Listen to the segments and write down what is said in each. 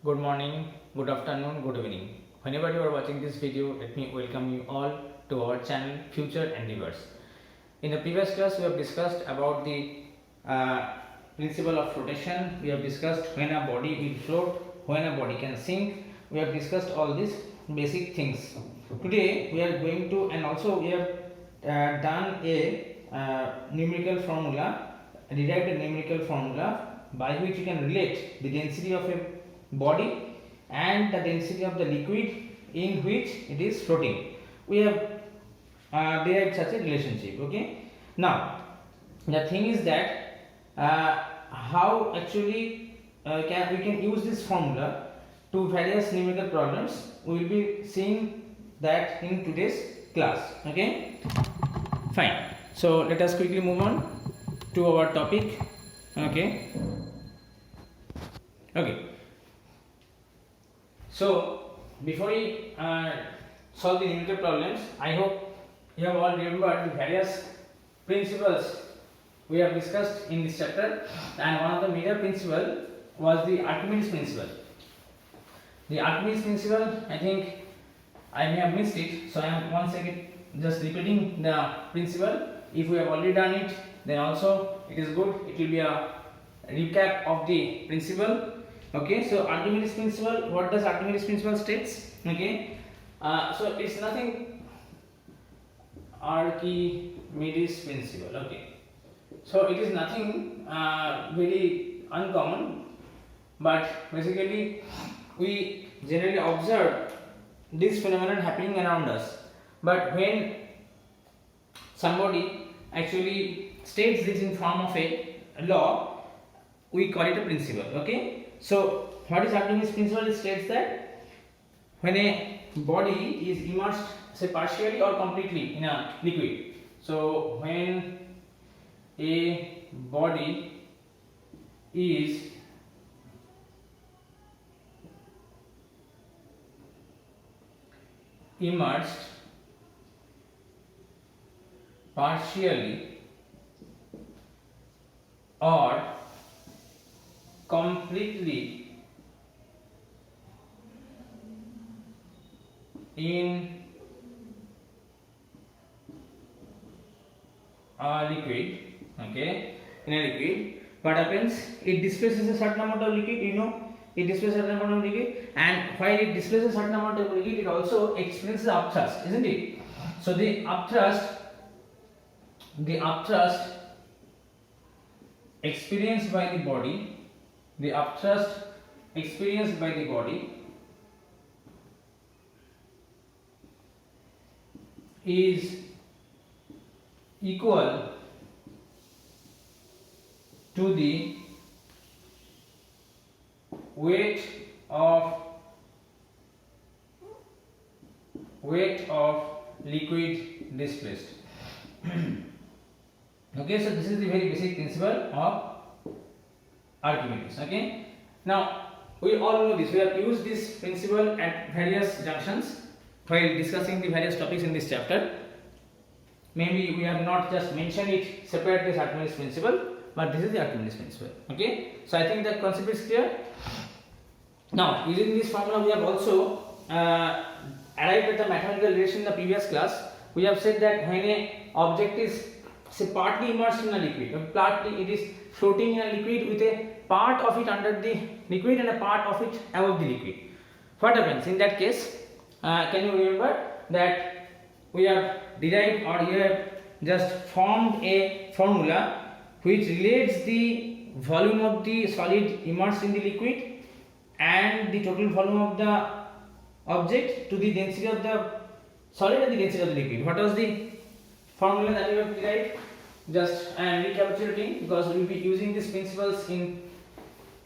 Good morning, good afternoon, good evening. Whenever you are watching this video, let me welcome you all to our channel Future Endeavors. In the previous class, we have discussed about the principle of flotation. We have discussed when a body will float, when a body can sink. We have discussed all these basic things. Today, we are going to, and also we have done a numerical formula, derived a numerical formula by which you can relate the density of a body and the density of the liquid in which it is floating. We have derived such a relationship. Okay. Now the thing is that how actually we can use this formula to various numerical problems. We will be seeing that in today's class. Okay. Fine. So let us quickly move on to our topic. Okay. So before we solve the numerical problems, I hope you have all remembered the various principles we have discussed in this chapter, and one of the major principle was the Archimedes principle. The Archimedes principle, I think I may have missed it, so I am once again just repeating the principle. If we have already done it, then also it is good. It will be a recap of the principle. Okay, so Archimedes principle, what does Archimedes principle states? Okay, so it's nothing. Archimedes principle. Okay, so it is nothing very uncommon, but basically we generally observe this phenomenon happening around us. But when somebody actually states this in form of a law, we call it a principle. Okay. So what is Archimedes principle? It states that when a body is immersed, say partially or completely, in a liquid. So when a body is immersed partially or completely in a liquid, okay, in a liquid, what happens? It displaces a certain amount of liquid, it displaces a certain amount of liquid, and while it displaces a certain amount of liquid, it also experiences upthrust, isn't it? So the upthrust experienced by the body, is equal to the weight of liquid displaced. Okay, so this is the very basic principle of Archimedes. Okay, now we all know this. We have used this principle at various junctions while discussing the various topics in this chapter. Maybe we have not just mentioned it separately as Archimedes principle, but this is the Archimedes principle. Okay, so I think that concept is clear. Now, using this formula, we have also arrived at the mathematical relation in the previous class. We have said that when a object is, say, partly immersed in a liquid, partly it is floating in a liquid with a part of it under the liquid and a part of it above the liquid, what happens in that case? Can you remember that we have derived, or we have just formed a formula which relates the volume of the solid immersed in the liquid and the total volume of the object to the density of the solid and the density of the liquid. What was the formula that we have derived? Just I am recapitulating because we will be using these principles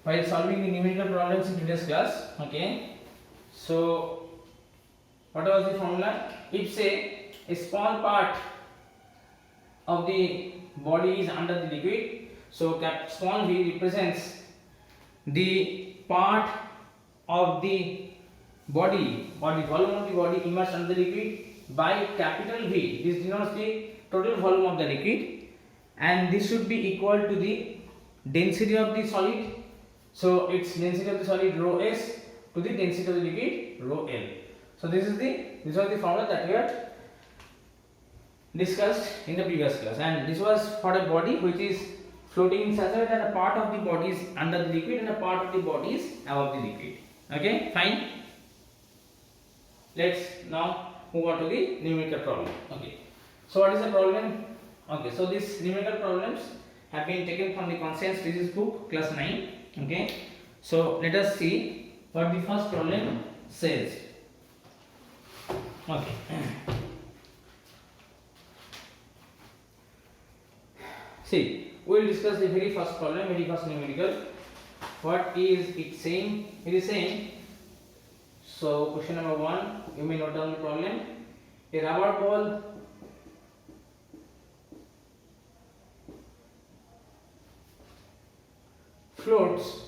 while solving the numerical problems in today's class. Okay, so what was the formula? If say a small part of the body is under the liquid, so small v represents the part of the body or the volume of the body immersed under the liquid by capital V. This denotes the total volume of the liquid, and this should be equal to the density of the solid. So its density of the solid rho s, to the density of the liquid rho L. So this was the formula that we had discussed in the previous class, and this was for a body which is floating in such a way that a part of the body is under the liquid and a part of the body is above the liquid. Okay, fine. Let's now move on to the numerical problem. Okay, so what is the problem? Okay, so these numerical problems have been taken from the Conscience Physics book, class 9. Okay, so let us see what the first problem says. Okay. See, we will discuss the very first problem, very first numerical. What is it saying? It is saying, so question number 1, you may note down the problem. A rubber ball floats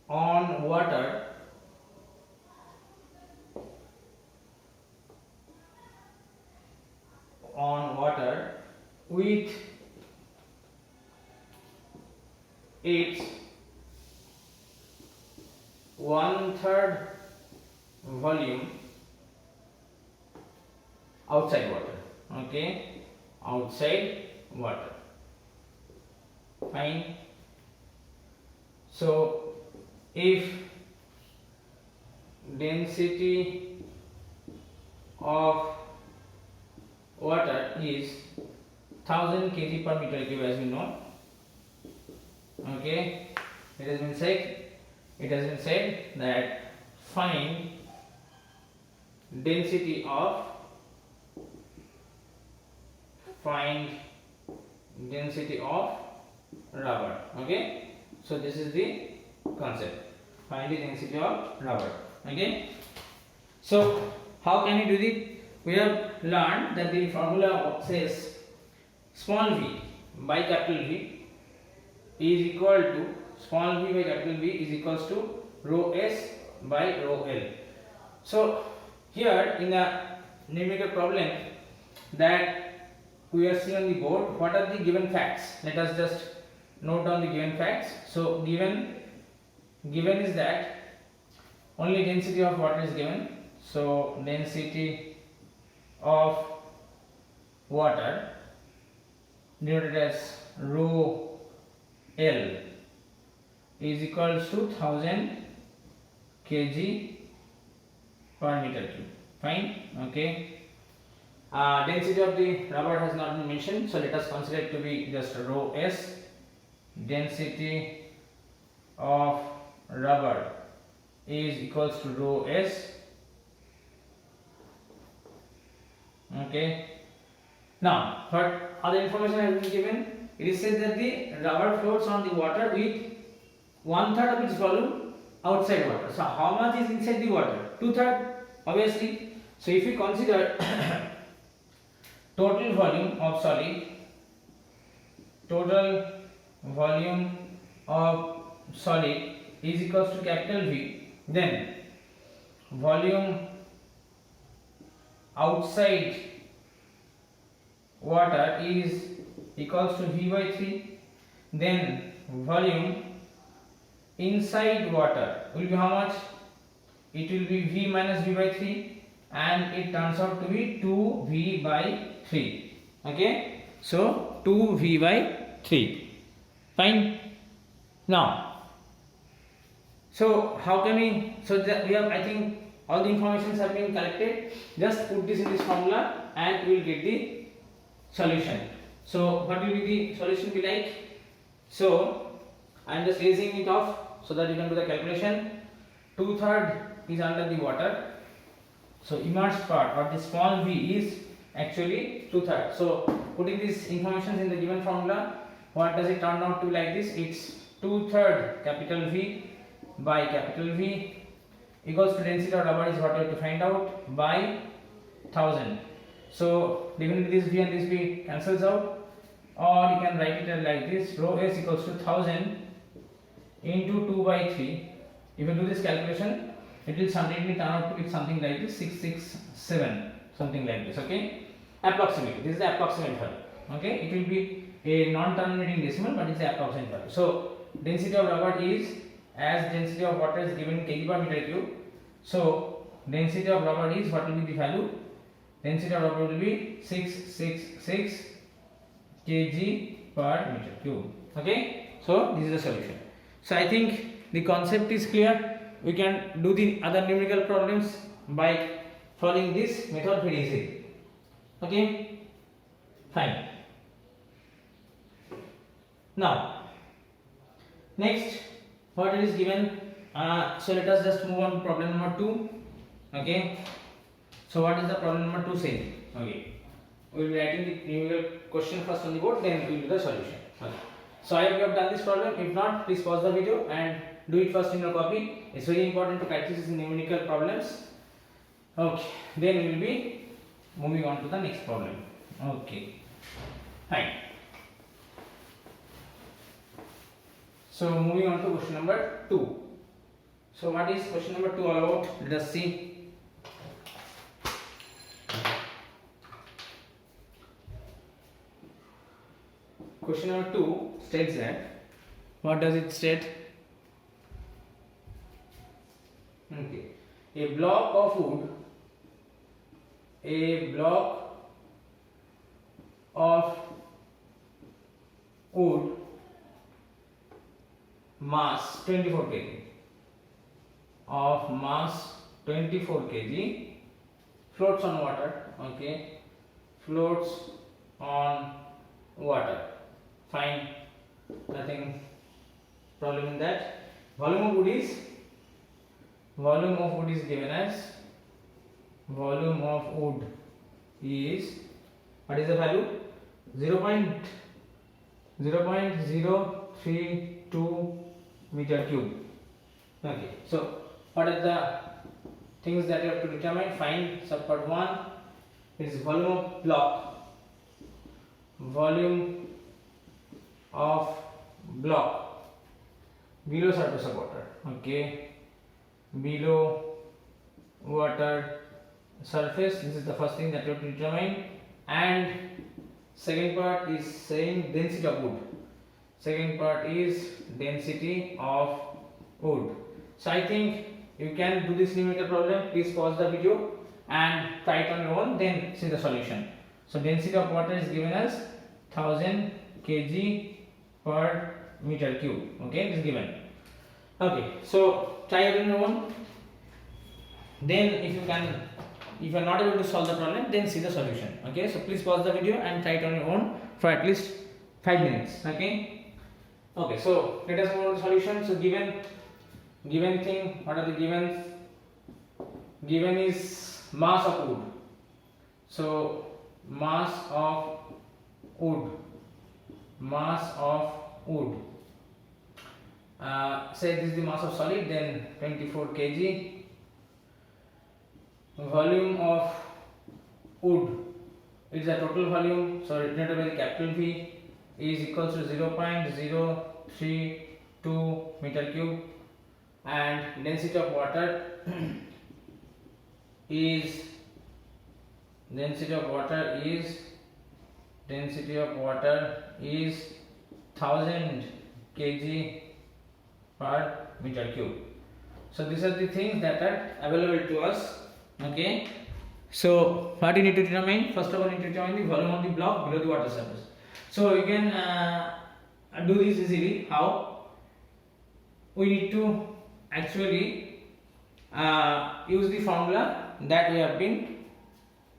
on water with its 1/3 volume outside water. Okay, outside water. Fine. So if density of water is 1000 kg per meter cube, as we know. Okay, it has been said that find density of rubber. Okay, so this is the concept, find the density of rubber. Okay, so how can you do it? We have learned that the formula says small v by capital V is equal to rho s by rho L. So here in the numerical problem that we are seeing on the board, what are the given facts? Let us just note down the given facts. So given is that only density of water is given. So density of water denoted as rho L is equals to 1000 kg per meter cube. Fine. Okay. Density of the rubber has not been mentioned, so let us consider it to be just rho S. Density of rubber is equals to rho S. Okay. Now, what other information has been given? It is said that the rubber floats on the water with 1/3 of its volume outside water. So, how much is inside the water? 2/3, obviously. So, if you consider total volume of solid is equals to capital V, then volume outside water is equals to V by 3, then volume inside water will be how much? It will be V minus V by 3, and it turns out to be 2V by 3. Okay, so 2V by 3. Fine. Now, so how can we, so that we have, I think all the informations have been collected. Just put this in this formula and we will get the solution. So what will be the solution be like? So I am just raising it off so that you can do the calculation. 2/3 is under the water, so immersed part or the small v is actually 2/3. So putting these informations in the given formula, what does it turn out to like this? It's 2/3 capital V by capital V equals to density of rubber is what we have to find out by 1000. So definitely this V and this V cancels out, or you can write it like this: rho S equals to 1000 into 2 by 3. If you do this calculation, it will certainly turn out to be something like this, 667, something like this. Okay, approximate. This is the approximate value. Okay, it will be a non-terminating decimal, but it's the approximate value. So density of rubber is as density of water is given in kg per meter cube. So density of rubber is, what will be the value? Density of rubber will be 666 kg per meter cube. Okay, so this is the solution. So I think the concept is clear. We can do the other numerical problems by following this method very easily. Okay, fine. Now next, what it is given, so let us just move on to problem number 2. Okay, so what is the problem number 2 saying? Okay, we will be writing the numerical question first on the board, then we will do the solution. Okay. So I hope you have done this problem. If not, please pause the video and do it first in your copy. It's very important to practice these numerical problems. Okay, then we will be moving on to the next problem. Okay, fine. So moving on to question number 2. So what is question number 2 all about? Let us see. Question number 2 states that, what does it state? Okay, a block of wood, mass 24 kg, floats on water. Okay, floats on water. Fine, nothing problem in that. Volume of wood is given as, volume of wood is, what is the value? 0.032 meter cube. Okay, so what are the things that you have to determine? Find subpart 1 is volume of block, below surface of water. Okay, below water surface, this is the first thing that you have to determine. And second part is saying density of wood. So I think you can do this numerical problem. Please pause the video and try it on your own, then see the solution. So density of water is given as 1000 kg per meter cube. Okay, it is given. Okay, so try it on your own. Then if you are not able to solve the problem, then see the solution. Okay, so please pause the video and try it on your own for at least 5 minutes. Okay, so let us move on to solution. So given thing, what are the givens? Given is mass of wood. So mass of wood, say this is the mass of solid, then 24 kg. Volume of wood is the total volume, so written by the capital V, is equals to 0.032 meter cube, and density of water is 1000 kg per meter cube. So these are the things that are available to us. Okay, so what you need to determine? First of all, you need to determine the volume of the block below the water surface. So you can do this easily. How? We need to actually use the formula that we have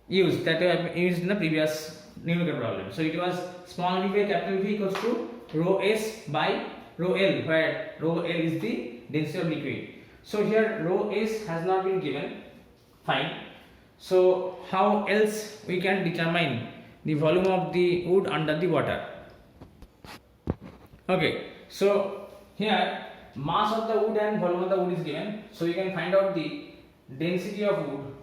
used in the previous numerical problem. So it was small v by capital V equals to rho s by rho L, where rho L is the density of liquid. So here rho s has not been given. Fine. So how else we can determine the volume of the wood under the water? Okay, so here mass of the wood and volume of the wood is given. So you can find out the density of wood.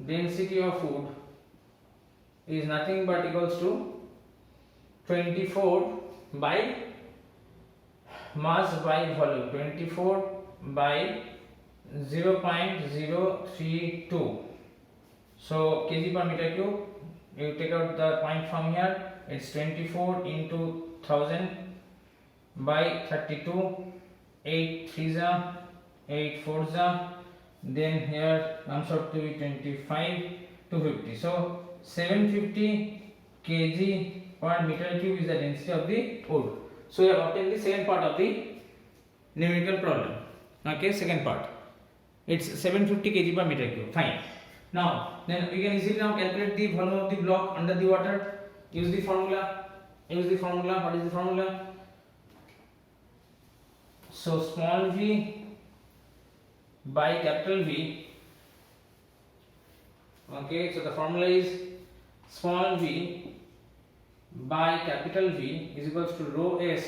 Density of wood is nothing but equals to 24 by mass by volume. 24 by 0.032. So kg per meter cube, you take out the point from here, it's 24 into 1000 by 32 8 3s are 8 4s are, then here comes out to be 25 250. So 750 kg per meter cube is the density of the wood. So we have obtained the second part of the numerical problem. Okay, second part, it's 750 kg per meter cube. Fine. Now then we can easily now calculate the volume of the block under the water. Use the formula. What is the formula? So small v by capital V. Okay, so the formula is small v by capital V is equals to rho s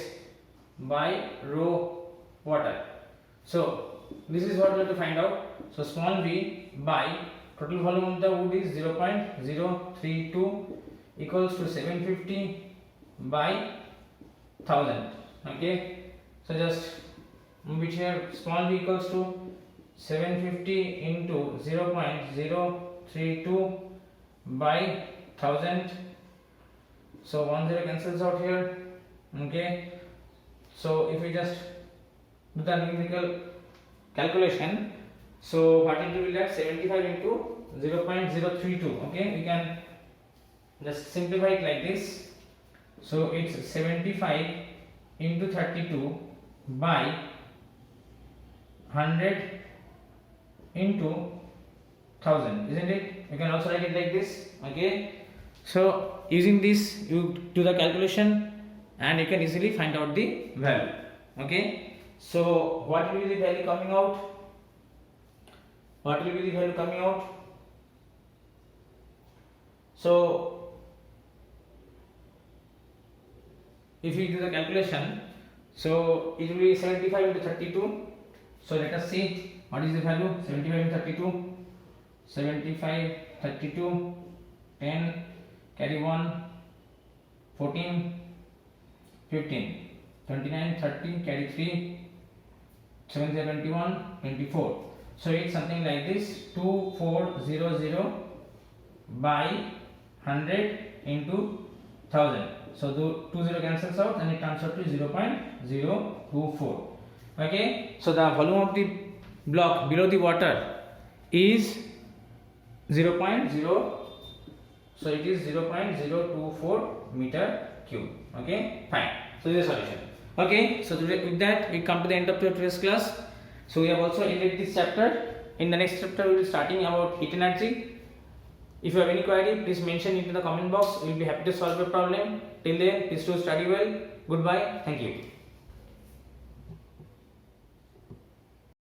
by rho water. So this is what we have to find out. So small v by total volume of the wood is 0.032 equals to 750 by 1000. Okay, so just move it here. Small v equals to 750 into 0.032 by 1000. So 10 cancels out here. Okay, so if we just do the numerical calculation, so what it will be like 75 into 0.032. Okay, we can just simplify it like this. So it's 75 into 32 by 100 into 1000, isn't it? You can also write it like this. Okay, so using this you do the calculation and you can easily find out the value. Okay, so what will be the value coming out? So if you do the calculation, so it will be 75 into 32. So let us see what is the value. 75 into 32, 75 32 10 carry 1 14 15 29 30 carry 3 7 21 24. So it's something like this: 2400 by 100 into 1000. So the 20 cancels out and it turns out to 0.024. Okay, so the volume of the block below the water is 0.0, so it is 0.024 meter cube. Okay, fine. So this is the solution. Okay, so today with that we come to the end of today's class. So we have also ended this chapter. In the next chapter we will be starting about heat energy. If you have any query, please mention it in the comment box. We will be happy to solve your problem. Till then, please do study well. Goodbye. Thank you.